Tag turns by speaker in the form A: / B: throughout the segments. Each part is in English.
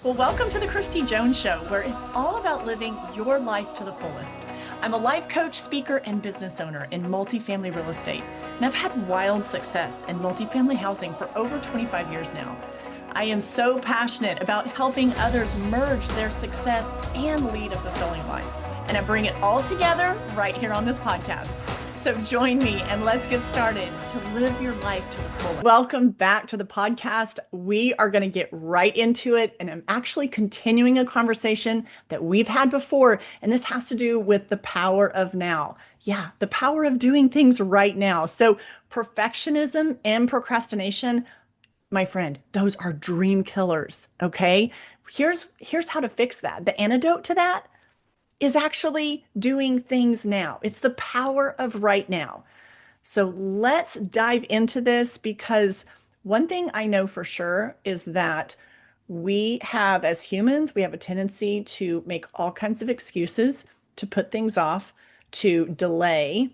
A: Well, welcome to the Kristi Jones Show, where it's all about living your life to the fullest. I'm a life coach, speaker, and business owner in multifamily real estate, and I've had wild success in multifamily housing for over 25 years now. I am so passionate about helping others merge their success and lead a fulfilling life, and I bring it all together right here on this podcast. So join me and let's get started to live your life to the fullest. Welcome back to the podcast. We are going to get right into it. And I'm actually continuing a conversation that we've had before. And this has to do with the power of now. Yeah, the power of doing things right now. So perfectionism and procrastination, my friend, those are dream killers. Okay. Here's how to fix that. The antidote to that is actually doing things now. It's the power of right now. So let's dive into this, because one thing I know for sure is that we have, as humans, we have a tendency to make all kinds of excuses, to put things off, to delay,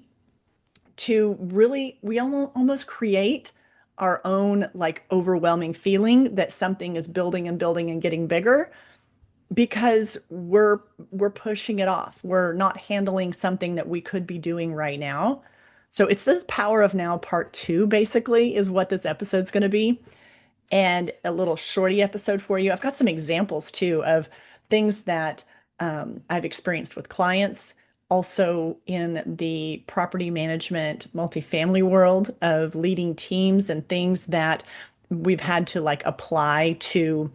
A: to really, we almost create our own like overwhelming feeling that something is building and building and getting bigger, because we're pushing it off. We're not handling something that we could be doing right now. So it's this power of now part 2, basically, is what this episode's going to be. And a little shorty episode for you. I've got some examples too of things that I've experienced with clients, also in the property management multifamily world of leading teams, and things that we've had to like apply to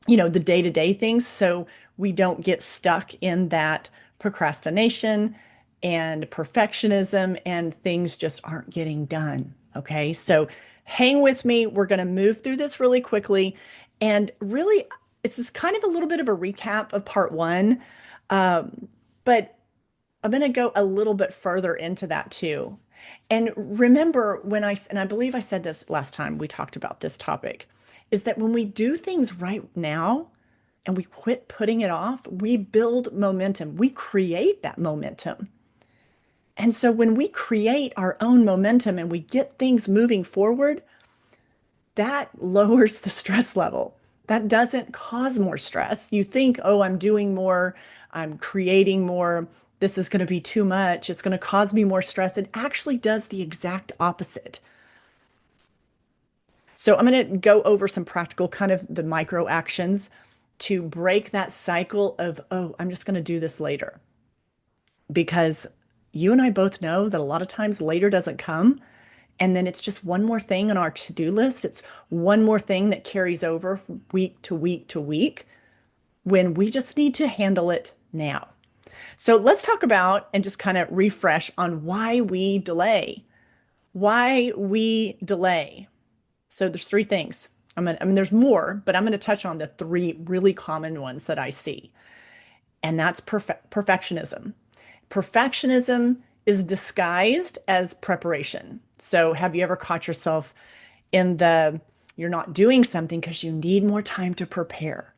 A: the day-to-day things, so we don't get stuck in that procrastination and perfectionism and things just aren't getting done. Okay, so hang with me. We're going to move through this really quickly, and really it's just kind of a little bit of a recap of part 1, but I'm going to go a little bit further into that too. And remember, and I believe I said this last time we talked about this topic, is that when we do things right now and we quit putting it off, we build momentum. We create that momentum. And so when we create our own momentum and we get things moving forward, that lowers the stress level. That doesn't cause more stress. You think, oh, I'm doing more, I'm creating more, this is going to be too much, it's going to cause me more stress. It actually does the exact opposite. So I'm going to go over some practical, kind of the micro actions to break that cycle of, oh, I'm just going to do this later. Because you and I both know that a lot of times later doesn't come. And then it's just one more thing on our to-do list. It's one more thing that carries over from week to week to week, when we just need to handle it now. So let's talk about and just kind of refresh on why we delay. Why we delay. So there's 3 things. There's more, but I'm going to touch on the 3 really common ones that I see. And that's perfectionism. Perfectionism is disguised as preparation. So have you ever caught yourself in you're not doing something because you need more time to prepare?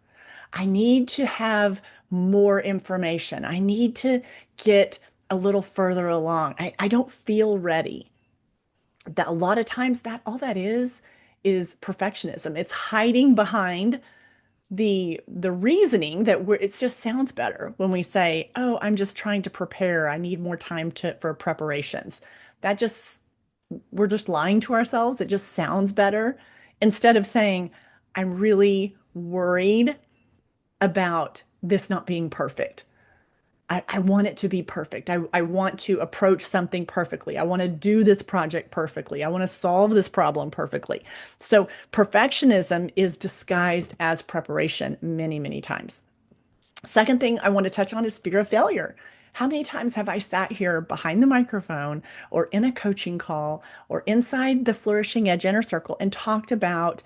A: I need to have more information. I need to get a little further along. I don't feel ready. That a lot of times that all that is perfectionism. It's hiding behind the reasoning that it just sounds better when we say, oh, I'm just trying to prepare, I need more time for preparations. We're just lying to ourselves. It just sounds better, instead of saying, I'm really worried about this not being perfect. I want it to be perfect. I want to approach something perfectly. I want to do this project perfectly. I want to solve this problem perfectly. So perfectionism is disguised as preparation many, many times. Second thing I want to touch on is fear of failure. How many times have I sat here behind the microphone or in a coaching call or inside the Flourishing Edge Inner Circle and talked about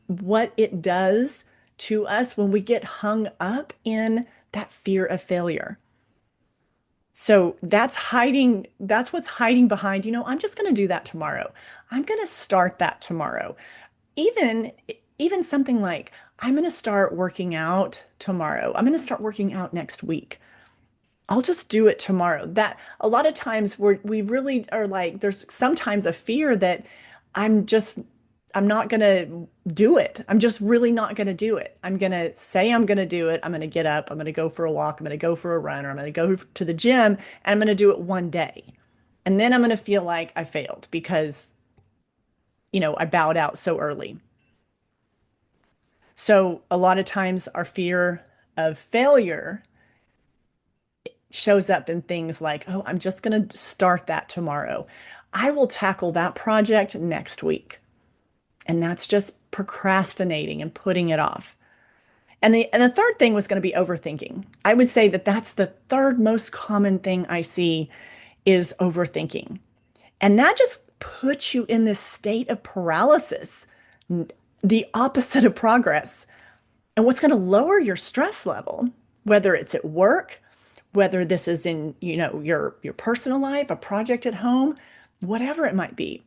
A: what it does to us when we get hung up in that fear of failure. So that's what's hiding behind, I'm just going to do that tomorrow. I'm going to start that tomorrow. Even something like, I'm going to start working out tomorrow. I'm going to start working out next week. I'll just do it tomorrow. That a lot of times we really are like, there's sometimes a fear that I'm just I'm not going to do it. I'm just really not going to do it. I'm going to say I'm going to do it. I'm going to get up. I'm going to go for a walk. I'm going to go for a run, or I'm going to go to the gym, and I'm going to do it one day. And then I'm going to feel like I failed because, I bowed out so early. So a lot of times our fear of failure shows up in things like, oh, I'm just going to start that tomorrow. I will tackle that project next week. And that's just procrastinating and putting it off. And the third thing was going to be overthinking. I would say that that's the third most common thing I see is overthinking. And that just puts you in this state of paralysis, the opposite of progress. And what's going to lower your stress level, whether it's at work, whether this is in, your personal life, a project at home, whatever it might be,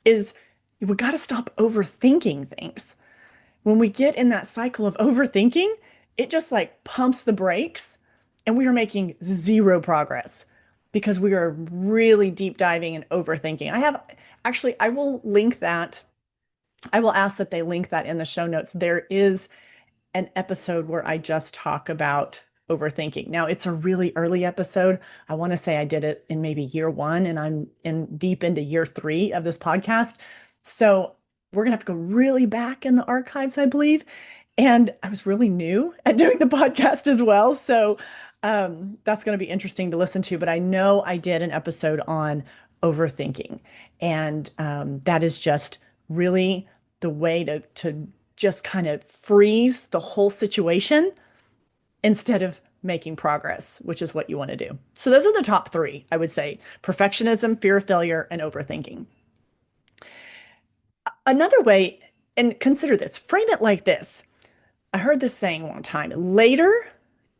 A: is we got to stop overthinking things. When we get in that cycle of overthinking, it just like pumps the brakes and we are making zero progress because we are really deep diving and overthinking. I will link that. I will ask that they link that in the show notes. There is an episode where I just talk about overthinking. Now, it's a really early episode. I want to say I did it in maybe year one, and I'm in deep into year three of this podcast. So we're gonna have to go really back in the archives, I believe. And I was really new at doing the podcast as well. So that's going to be interesting to listen to. But I know I did an episode on overthinking. And that is just really the way to just kind of freeze the whole situation instead of making progress, which is what you want to do. So those are the top three, I would say: perfectionism, fear of failure, and overthinking. Another way, and consider this, frame it like this. I heard this saying one time: later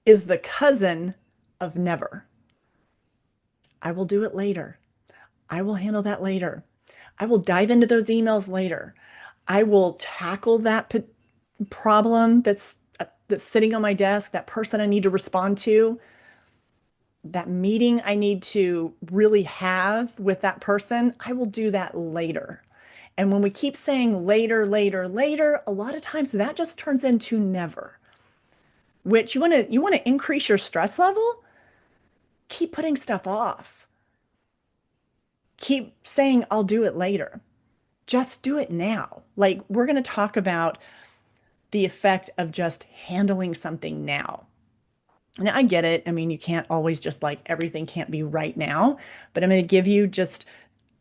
A: is the cousin of never. I will do it later. I will handle that later. I will dive into those emails later. I will tackle that problem that's sitting on my desk, that person I need to respond to, that meeting I need to really have with that person. I will do that later. And when we keep saying later, later, later, a lot of times that just turns into never, which you want to increase your stress level, keep putting stuff off. Keep saying I'll do it later. Just do it now. Like, we're going to talk about the effect of just handling something now. Now, I get it. I mean, you can't always just like everything can't be right now, but I'm going to give you just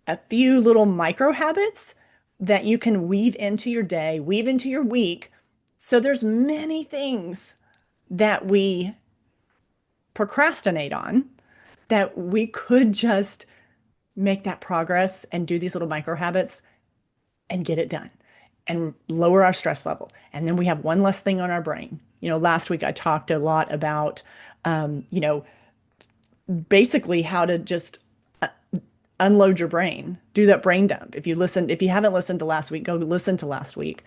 A: a few little micro habits that you can weave into your day, weave into your week. So there's many things that we procrastinate on that we could just make that progress and do these little micro habits and get it done and lower our stress level. And then we have one less thing on our brain. Last week I talked a lot about, basically how to just unload your brain, do that brain dump. If you haven't listened to last week, go listen to last week.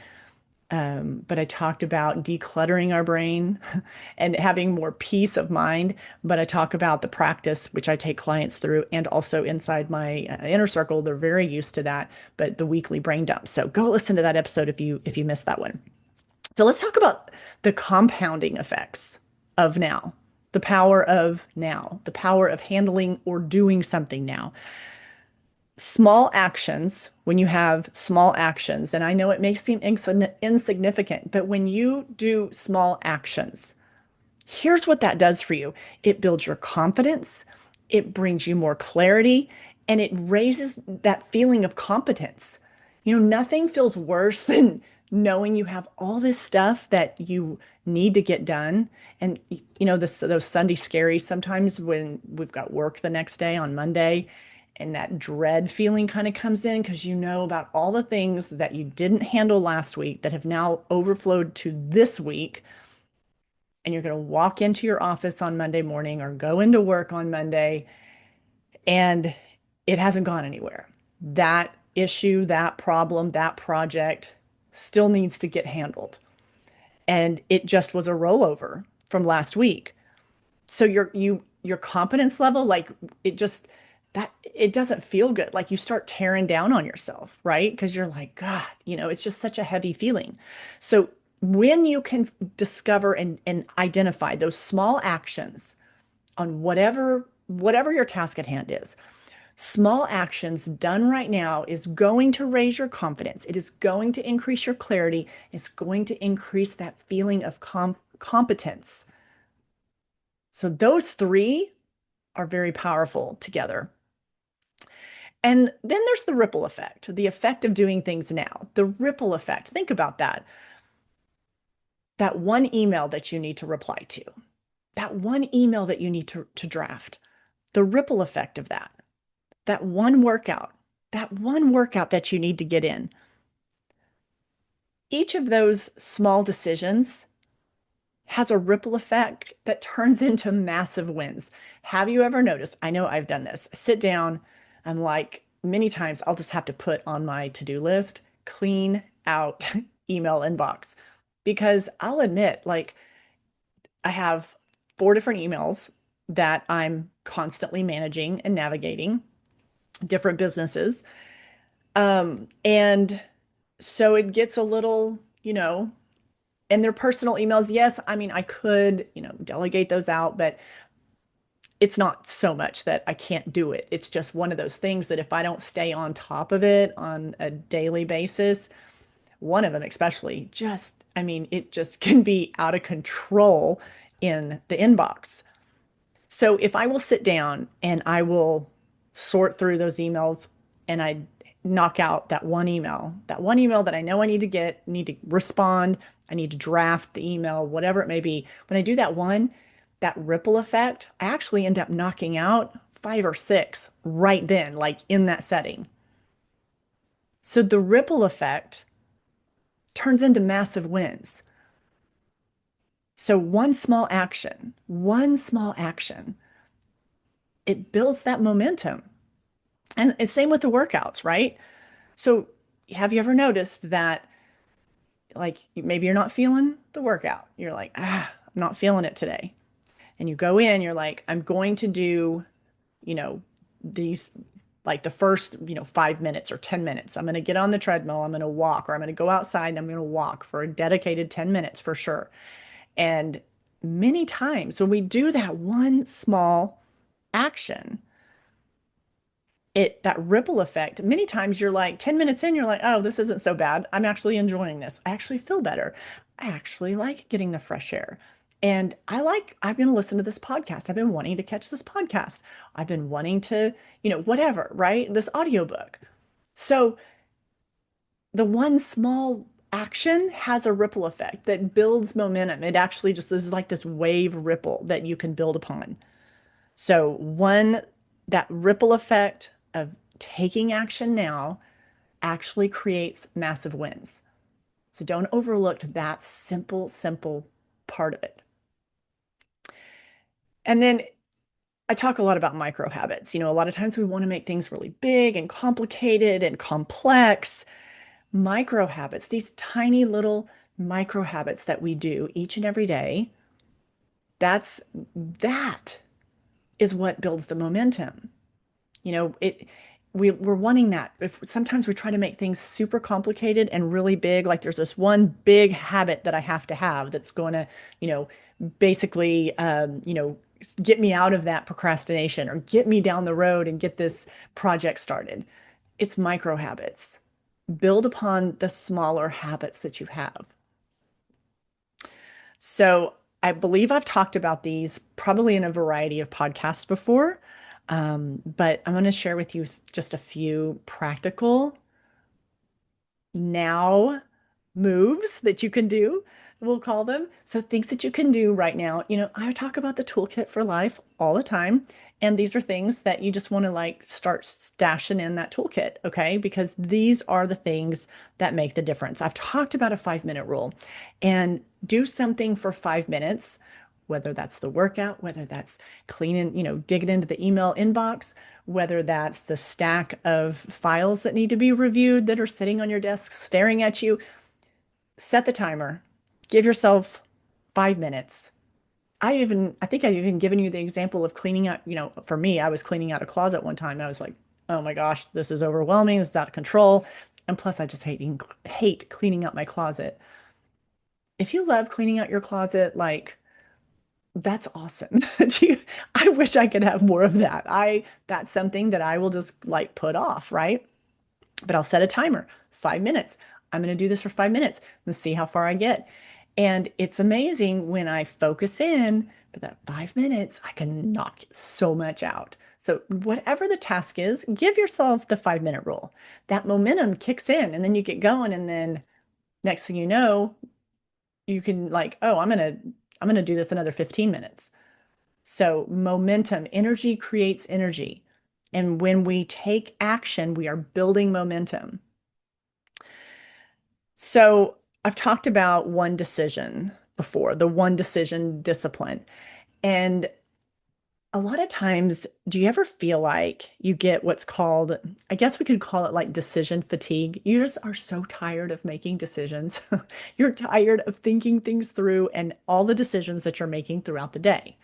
A: But I talked about decluttering our brain and having more peace of mind. But I talk about the practice, which I take clients through, and also inside my inner circle, they're very used to that. But the weekly brain dump. So go listen to that episode if you missed that one. So let's talk about the compounding effects of now, the power of now, the power of handling or doing something now. Small actions, when you have small actions, and I know it may seem insignificant, but when you do small actions, here's what that does for you. It builds your confidence, it brings you more clarity, and it raises that feeling of competence. Nothing feels worse than knowing you have all this stuff that you need to get done. And those Sunday scaries sometimes when we've got work the next day on Monday, and that dread feeling kind of comes in because you know about all the things that you didn't handle last week that have now overflowed to this week. And you're going to walk into your office on Monday morning or go into work on Monday, and it hasn't gone anywhere. That issue, that problem, that project still needs to get handled. And it just was a rollover from last week. So your confidence level, like, it just that it doesn't feel good. Like you start tearing down on yourself, right? Because you're like, God, it's just such a heavy feeling. So when you can discover and identify those small actions on whatever your task at hand is, small actions done right now is going to raise your confidence. It is going to increase your clarity. It's going to increase that feeling of competence. So those three are very powerful together. And then there's the ripple effect, the effect of doing things now. The ripple effect. Think about that. That one email that you need to reply to, that one email that you need to draft, the ripple effect of that, that one workout that you need to get in. Each of those small decisions has a ripple effect that turns into massive wins. Have you ever noticed? I know I've done this. I sit down, I'm like, many times I'll just have to put on my to-do list, clean out email inbox. Because I'll admit, like, I have 4 different emails that I'm constantly managing and navigating, different businesses. And so it gets a little, and their personal emails. Yes, I mean, I could, delegate those out, but it's not so much that I can't do it. It's just one of those things that if I don't stay on top of it on a daily basis, one of them especially, I mean, it just can be out of control in the inbox. So if I will sit down and I will sort through those emails and I knock out that one email that I know I need to respond, I need to draft the email, whatever it may be. When I do that one, that ripple effect, I actually end up knocking out 5 or 6 right then, like in that setting. So the ripple effect turns into massive wins. So one small action, it builds that momentum. And it's same with the workouts, right? So have you ever noticed that like maybe you're not feeling the workout? You're like, I'm not feeling it today. And you go in, you're like, I'm going to do, you know, these like the first, 5 minutes or 10 minutes. I'm going to get on the treadmill, I'm going to walk, or I'm going to go outside and I'm going to walk for a dedicated 10 minutes for sure. And many times when we do that one small action, that ripple effect, many times you're like 10 minutes in, you're like, oh, this isn't so bad. I'm actually enjoying this. I actually feel better. I actually like getting the fresh air. And I'm going to listen to this podcast. I've been wanting to catch this podcast. I've been wanting to, whatever, right? This audiobook. So the one small action has a ripple effect that builds momentum. It actually just is like this wave ripple that you can build upon. So that ripple effect of taking action now actually creates massive wins. So don't overlook that simple part of it. And then I talk a lot about micro habits. A lot of times we want to make things really big and complicated and complex. Micro habits, these tiny little micro habits that we do each and every day, that is what builds the momentum. We're wanting that. If sometimes we try to make things super complicated and really big, like there's this one big habit that I have to have that's going to, basically, get me out of that procrastination or get me down the road and get this project started. It's micro habits. Build upon the smaller habits that you have. So I believe I've talked about these probably in a variety of podcasts before, but I'm going to share with you just a few practical now moves that you can do, we'll call them. So things that you can do right now. I talk about the toolkit for life all the time. And these are things that you just want to like start stashing in that toolkit, okay? Because these are the things that make the difference. I've talked about a 5-minute rule and do something for 5 minutes, whether that's the workout, whether that's cleaning, digging into the email inbox, whether that's the stack of files that need to be reviewed that are sitting on your desk staring at you. Set the timer. Give yourself 5 minutes I think I've even given you the example of cleaning out, for me, I was cleaning out a closet one time. I was like, oh my gosh, this is overwhelming. This is out of control. And plus, I just hate cleaning out my closet. If you love cleaning out your closet, like that's awesome. I wish I could have more of that. That's something that I will just like put off, right? But I'll set a timer, 5 minutes. I'm going to do this for 5 minutes and see how far I get. And it's amazing when I focus in for that 5 minutes, I can knock so much out. So, whatever the task is, give yourself the 5 minute rule. That momentum kicks in, and then you get going. And then next thing you know, you can, like, oh, I'm going to do this another 15 minutes. So, momentum, energy creates energy. And when we take action, we are building momentum. So I've talked about one decision before, the one decision discipline. And a lot of times, do you ever feel like you get what's called, I guess we could call it like decision fatigue? You just are so tired of making decisions. You're tired of thinking things through and all the decisions that you're making throughout the day,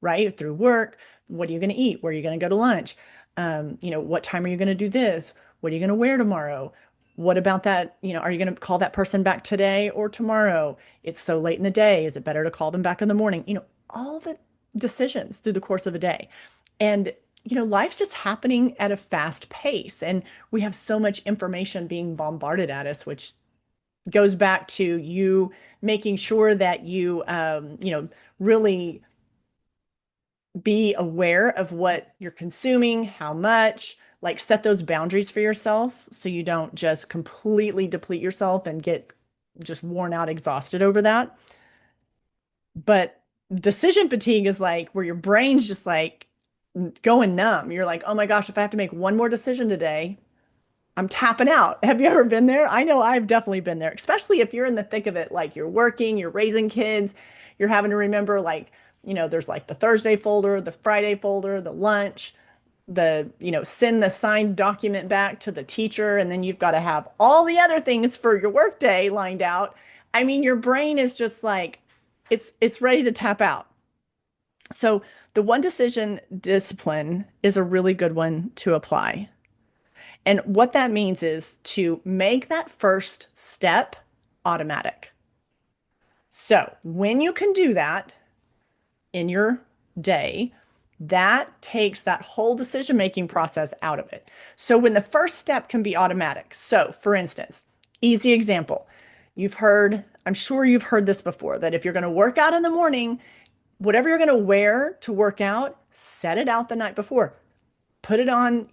A: right? Through work, what are you going to eat? Where are you going to go to lunch? What time are you going to do this? What are you going to wear tomorrow? What about that? Are you going to call that person back today or tomorrow? It's so late in the day. Is it better to call them back in the morning? All the decisions through the course of a day. And, life's just happening at a fast pace. And we have so much information being bombarded at us, which goes back to you making sure that you, really be aware of what you're consuming, how much, like set those boundaries for yourself so you don't just completely deplete yourself and get just worn out, exhausted over that. But decision fatigue is like where your brain's just like going numb. You're like, oh my gosh, if I have to make one more decision today, I'm tapping out. Have you ever been there? I know I've definitely been there, especially if you're in the thick of it, like you're working, you're raising kids, you're having to remember, like, there's like the Thursday folder, the Friday folder, the lunch, send the signed document back to the teacher, and then you've got to have all the other things for your workday lined out. I mean, your brain is just like, it's ready to tap out. So the one decision discipline is a really good one to apply. And what that means is to make that first step automatic. So when you can do that in your day, that takes that whole decision-making process out of it. So when the first step can be automatic. So for instance, easy example, I'm sure you've heard this before, that if you're going to work out in the morning, whatever you're going to wear to work out, set it out the night before. Put it on,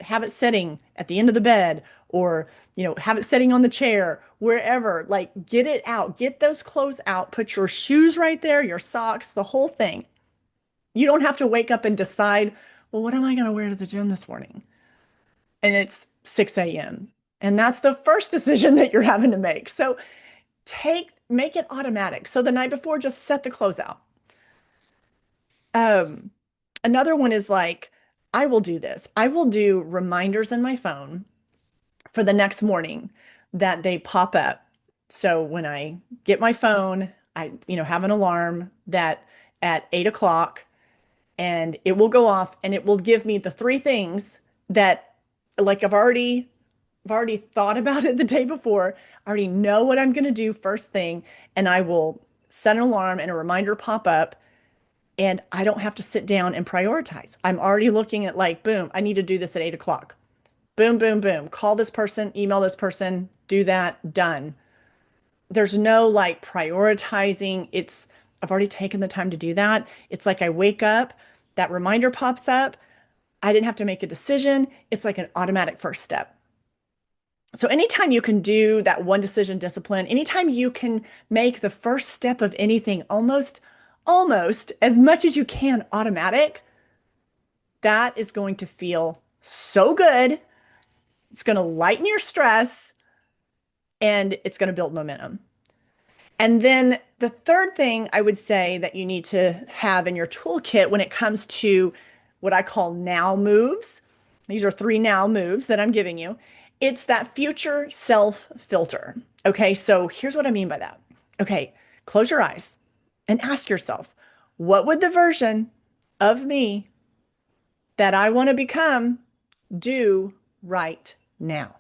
A: have it sitting at the end of the bed or, have it sitting on the chair, wherever, like get it out, get those clothes out, put your shoes right there, your socks, the whole thing. You don't have to wake up and decide, well, what am I going to wear to the gym this morning? And it's 6 a.m. And that's the first decision that you're having to make. So make it automatic. So the night before, just set the clothes out. Another one is like, I will do this. I will do reminders in my phone for the next morning that they pop up. So when I get my phone, I, have an alarm that at 8 o'clock and it will go off and it will give me the three things that like I've already thought about it the day before. I already know what I'm going to do first thing. And I will set an alarm and a reminder pop up and I don't have to sit down and prioritize. I'm already looking at like, boom, I need to do this at 8 o'clock. Boom, boom, boom. Call this person, email this person, do that, done. There's no like prioritizing. I've already taken the time to do that. It's like I wake up, that reminder pops up. I didn't have to make a decision. It's like an automatic first step. So anytime you can do that one decision discipline, anytime you can make the first step of anything almost as much as you can automatic, that is going to feel so good. It's going to lighten your stress and it's going to build momentum. And then the third thing I would say that you need to have in your toolkit when it comes to what I call now moves, these are 3 now moves that I'm giving you. It's that future self filter. Okay, so here's what I mean by that. Okay, close your eyes and ask yourself, What would the version of me that I want to become do right now?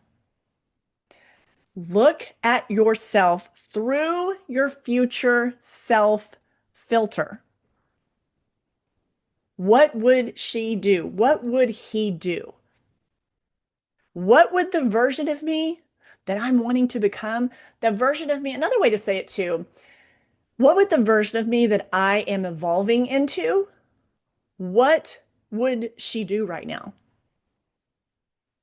A: Look at yourself through your future self filter. What would she do? What would he do? What would the version of me that I'm wanting to become, the version of me, another way to say it too, what would the version of me that I am evolving into, what would she do right now?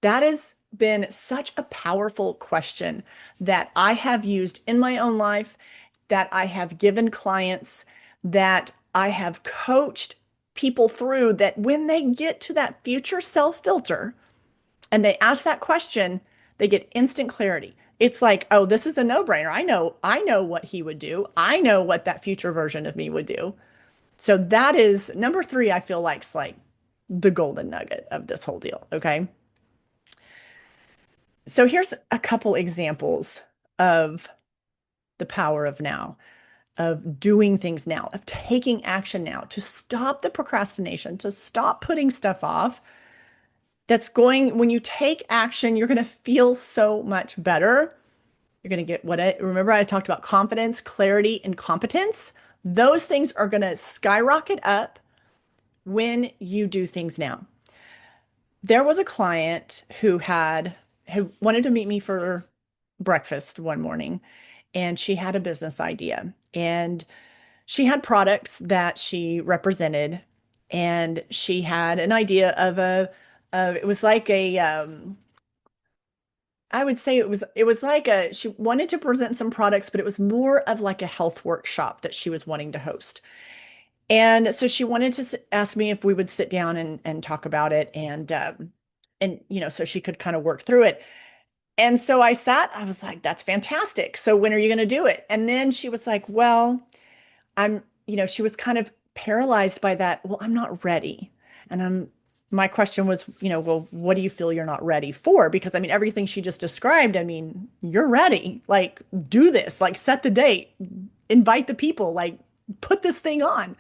A: That has been such a powerful question that I have used in my own life, that I have given clients, that I have coached people through, that when they get to that future self filter and they ask that question, they get instant clarity. It's like, oh, this is a no-brainer. I know what he would do. I know what that future version of me would do. So that is number three, I feel like the golden nugget of this whole deal. Okay. So here's a couple examples of the power of now, of doing things now, of taking action now, to stop the procrastination, to stop putting stuff off. When you take action, you're going to feel so much better. You're going to get remember I talked about confidence, clarity, and competence. Those things are going to skyrocket up when you do things now. There was a client who wanted to meet me for breakfast one morning, and she had a business idea, and she had products that she represented, and she had an idea of it was like I would say it was like she wanted to present some products, but it was more of like a health workshop that she was wanting to host. And so she wanted to ask me if we would sit down and talk about it, and so she could kind of work through it. And so I was like, that's fantastic. So when are you going to do it? And then she was like, well, she was kind of paralyzed by that. Well, I'm not ready. And my question was, well, what do you feel you're not ready for? Because I mean, everything she just described, I mean, you're ready. Like, do this, like, set the date, invite the people, like, put this thing on.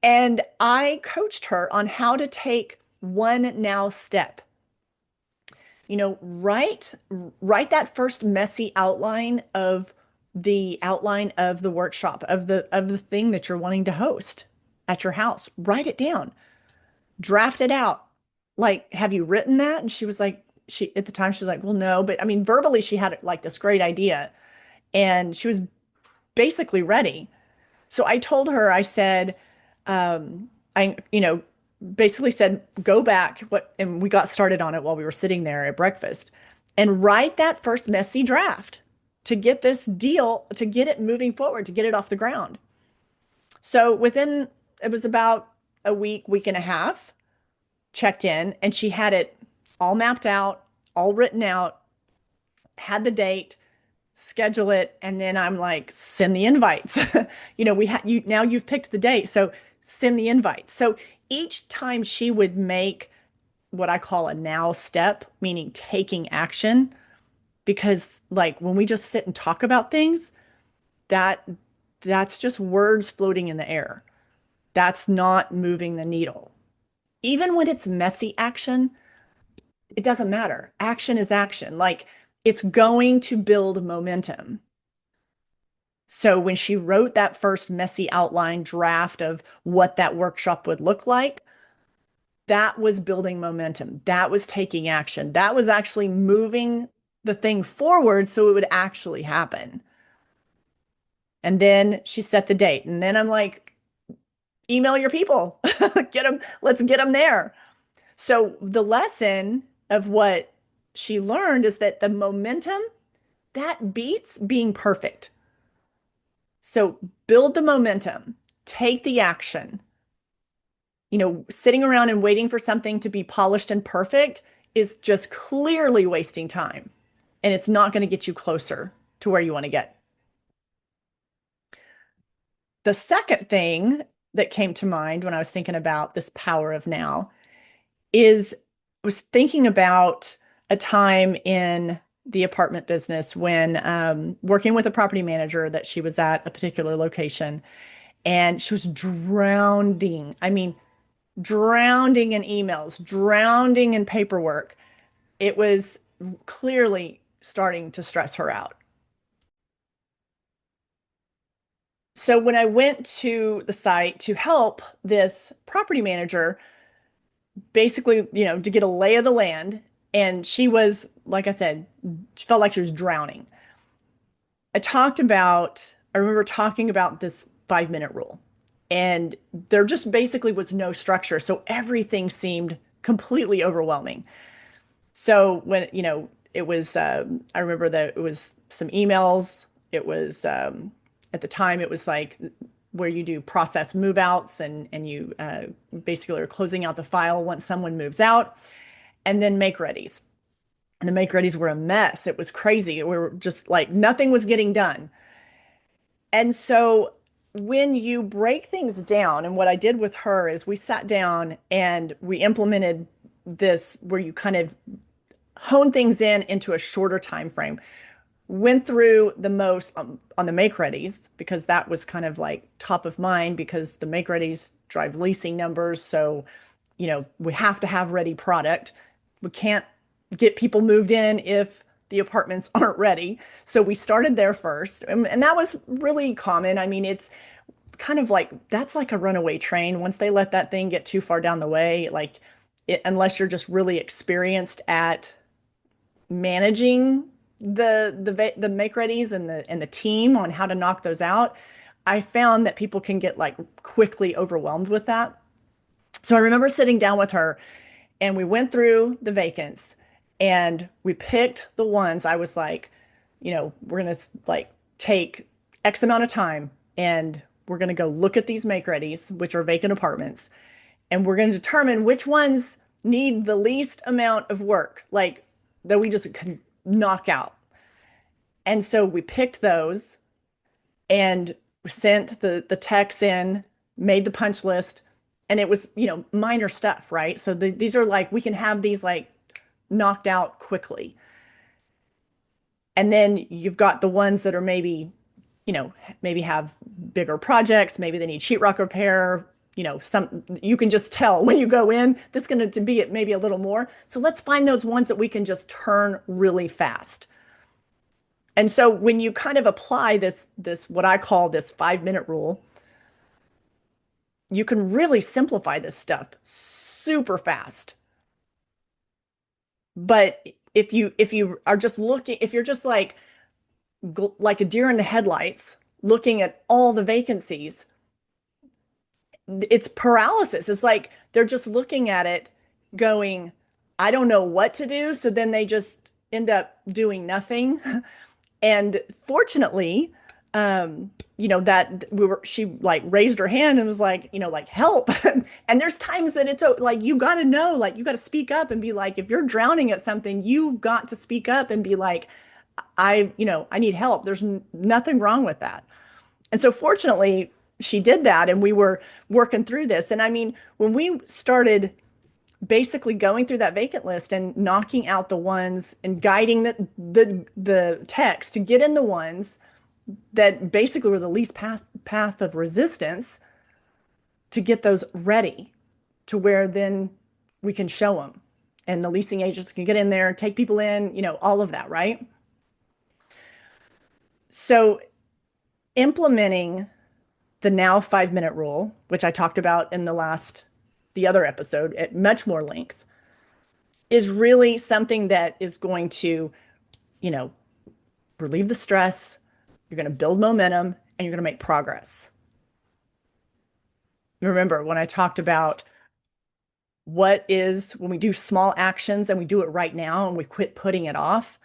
A: And I coached her on how to take one now step. Write that first messy outline of the workshop, of the thing that you're wanting to host at your house. Write it down, draft it out. Like, have you written that? And she was like, at the time she was like, well, no, but I mean, verbally she had like this great idea, and she was basically ready. So I told her, I said, I, basically said, go back, and we got started on it while we were sitting there at breakfast, and write that first messy draft to get this deal, to get it moving forward, to get it off the ground. So it was about a week and a half, checked in, and she had it all mapped out, all written out, had the date, schedule it, and then I'm like, send the invites. Now you've picked the date, so send the invites. So each time she would make what I call a now step, meaning taking action, because like when we just sit and talk about things, that's just words floating in the air. That's not moving the needle. Even when it's messy action, it doesn't matter. Action is action. Like, it's going to build momentum. So when she wrote that first messy outline draft of what that workshop would look like, that was building momentum. That was taking action. That was actually moving the thing forward so it would actually happen. And then she set the date. And then I'm like, email your people, let's get them there. So the lesson of what she learned is that the momentum, that beats being perfect. So build the momentum, take the action. Sitting around and waiting for something to be polished and perfect is just clearly wasting time. And it's not going to get you closer to where you want to get. The second thing that came to mind when I was thinking about this power of now is I was thinking about a time in the apartment business when working with a property manager that she was at a particular location. and she was drowning. I mean, drowning in emails, drowning in paperwork. It was clearly starting to stress her out. So when I went to the site to help this property manager, basically, to get a lay of the land, and she was, like I said, she felt like she was drowning. I remember talking about this 5-minute rule, and there just basically was no structure. So everything seemed completely overwhelming. So when, it was, I remember that it was some emails. It was, at the time, it was like where you do process move outs, and you basically are closing out the file once someone moves out, and then make readies. And the make readies were a mess. It was crazy. We were just like nothing was getting done. And so when you break things down, and what I did with her is we sat down and we implemented this where you kind of hone things in into a shorter time frame. Went through the most on the make readies because that was kind of like top of mind because the make readies drive leasing numbers. So, we have to have ready product. We can't get people moved in if the apartments aren't ready. So we started there first. And that was really common. I mean, it's kind of like that's like a runaway train. Once they let that thing get too far down the way, like unless you're just really experienced at managing the make readies and the team on how to knock those out, I found that people can get like quickly overwhelmed with that. So I remember sitting down with her and we went through the vacants and we picked the ones I was like, we're gonna like take X amount of time and we're gonna go look at these make readies, which are vacant apartments, and we're gonna determine which ones need the least amount of work, like that we just could knock out. And so we picked those and sent the techs in, made the punch list, and it was, minor stuff, right? So these are like we can have these like knocked out quickly. And then you've got the ones that are maybe have bigger projects, maybe they need sheetrock repair, some you can just tell when you go in, this is going to be maybe a little more. So let's find those ones that we can just turn really fast. And so when you kind of apply this what I call this 5-minute rule, you can really simplify this stuff super fast. But if you are just looking, if you're just like a deer in the headlights, looking at all the vacancies, it's paralysis. It's like they're just looking at it going, I don't know what to do. So then they just end up doing nothing. And fortunately, that she like raised her hand and was like, like help. And there's times that it's like, you got to know, like, you got to speak up and be like, if you're drowning at something, you've got to speak up and be like, I need help. There's nothing wrong with that. And so fortunately, she did that and we were working through this. And I mean, when we started basically going through that vacant list and knocking out the ones and guiding the text to get in the ones that basically were the least path of resistance to get those ready to where then we can show them and the leasing agents can get in there, take people in, all of that, right? So implementing the now 5-minute rule, which I talked about in the other episode at much more length, is really something that is going to, you know, relieve the stress. You're going to build momentum and you're going to make progress. Remember when I talked about what is when we do small actions and we do it right now and we quit putting it off,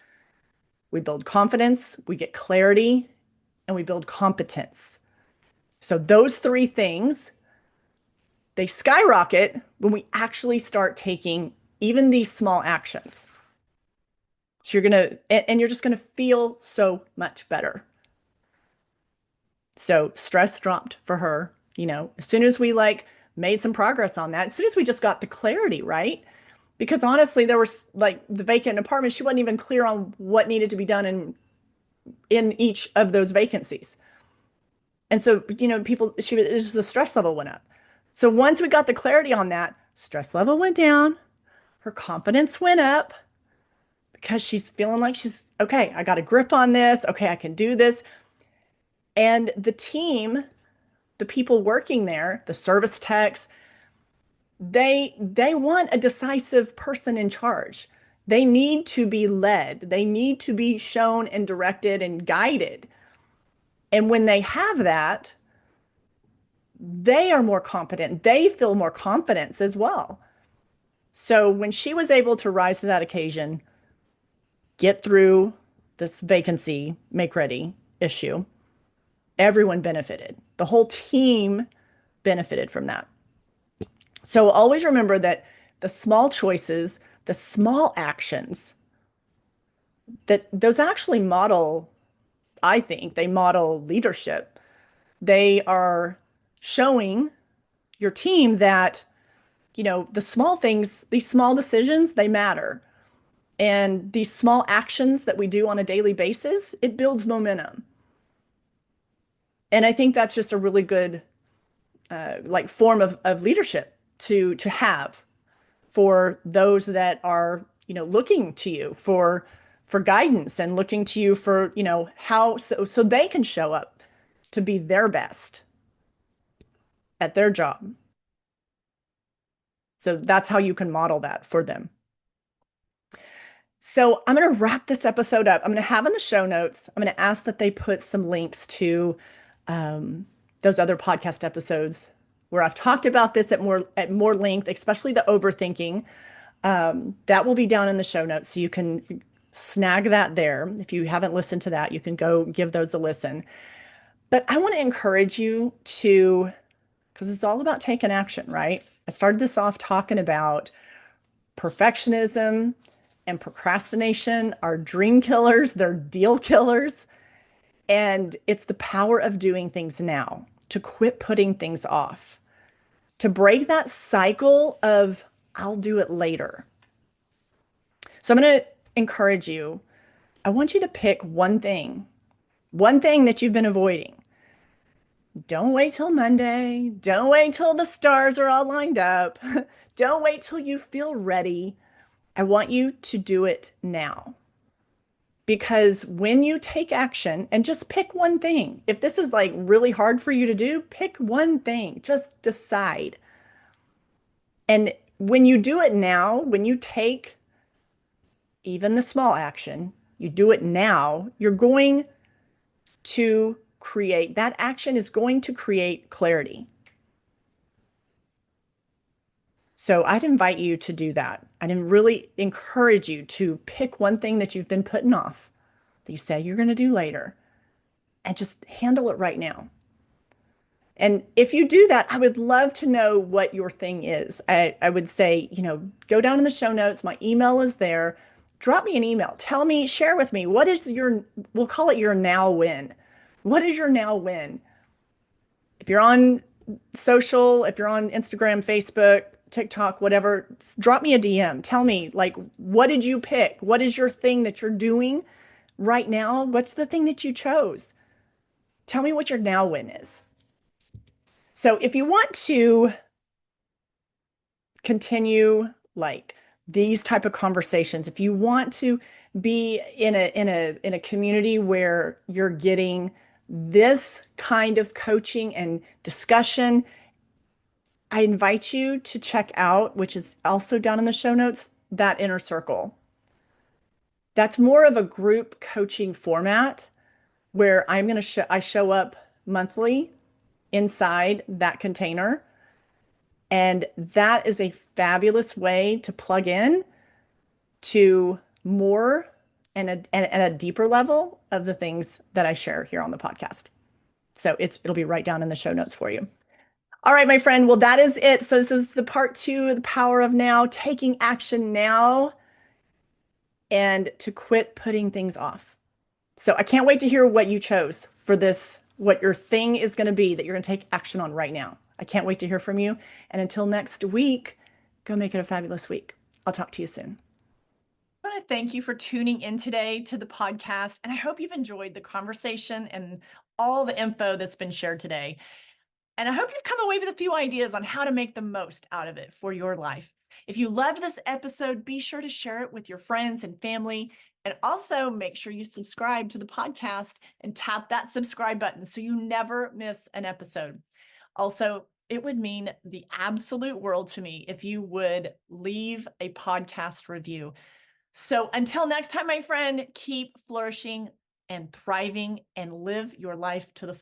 A: we build confidence, we get clarity, and we build competence. So those three things, they skyrocket when we actually start taking even these small actions. So you're going to, and you're just going to feel so much better. So stress dropped for her, as soon as we made some progress on that, as soon as we just got the clarity, right? Because honestly, there was like the vacant apartment, she wasn't even clear on what needed to be done in each of those vacancies. And so, the stress level went up. So once we got the clarity on that, stress level went down, her confidence went up because she's feeling like okay, I got a grip on this. Okay, I can do this. And the team, the people working there, the service techs, they want a decisive person in charge. They need to be led. They need to be shown and directed and guided. And when they have that, they are more competent. They feel more confidence as well. So when she was able to rise to that occasion, get through this vacancy, make ready issue, everyone benefited. The whole team benefited from that. So always remember that the small choices, the small actions, that those actually model, I think, they model leadership. They are showing your team that, the small things, these small decisions, they matter. And these small actions that we do on a daily basis, it builds momentum. And I think that's just a really good form of leadership to have for those that are, looking to you for guidance and looking to you for, how so they can show up to be their best at their job. So that's how you can model that for them. So I'm going to wrap this episode up. I'm going to have in the show notes, I'm going to ask that they put some links to those other podcast episodes where I've talked about this at more length, especially the overthinking. That will be down in the show notes. So you can snag that there. If you haven't listened to that, you can go give those a listen. But I want to encourage you to, because it's all about taking action, right? I started this off talking about perfectionism and procrastination are dream killers, they're deal killers. And it's the power of doing things now, to quit putting things off, to break that cycle of I'll do it later. So I'm going to encourage you. I want you to pick one thing that you've been avoiding. Don't wait till Monday. Don't wait till the stars are all lined up. Don't wait till you feel ready. I want you to do it now. Because when you take action and just pick one thing, if this is like really hard for you to do, pick one thing, just decide. And when you do it now, when you take even the small action, you do it now, you're going to create, that action is going to create clarity. So I'd invite you to do that. I'd really encourage you to pick one thing that you've been putting off, that you say you're going to do later, and just handle it right now. And if you do that, I would love to know what your thing is. I would say, go down in the show notes. My email is there. Drop me an email. Tell me, share with me, what is we'll call it your now win. What is your now win? If you're on social, if you're on Instagram, Facebook, TikTok, whatever, drop me a DM. Tell me, what did you pick? What is your thing that you're doing right now? What's the thing that you chose? Tell me what your now win is. So if you want to continue these type of conversations, if you want to be in a community where you're getting this kind of coaching and discussion, I invite you to check out, which is also down in the show notes, that inner circle. That's more of a group coaching format where I show up monthly inside that container. And that is a fabulous way to plug in to more and a deeper level of the things that I share here on the podcast. So it'll be right down in the show notes for you. All right, my friend. Well, that is it. So this is the part 2 of the power of now, taking action now and to quit putting things off. So I can't wait to hear what you chose for this, what your thing is going to be that you're going to take action on right now. I can't wait to hear from you. And until next week, go make it a fabulous week. I'll talk to you soon. I want to thank you for tuning in today to the podcast. And I hope you've enjoyed the conversation and all the info that's been shared today. And I hope you've come away with a few ideas on how to make the most out of it for your life. If you loved this episode, be sure to share it with your friends and family. And also make sure you subscribe to the podcast and tap that subscribe button so you never miss an episode. Also, it would mean the absolute world to me if you would leave a podcast review. So until next time, my friend, keep flourishing and thriving and live your life to the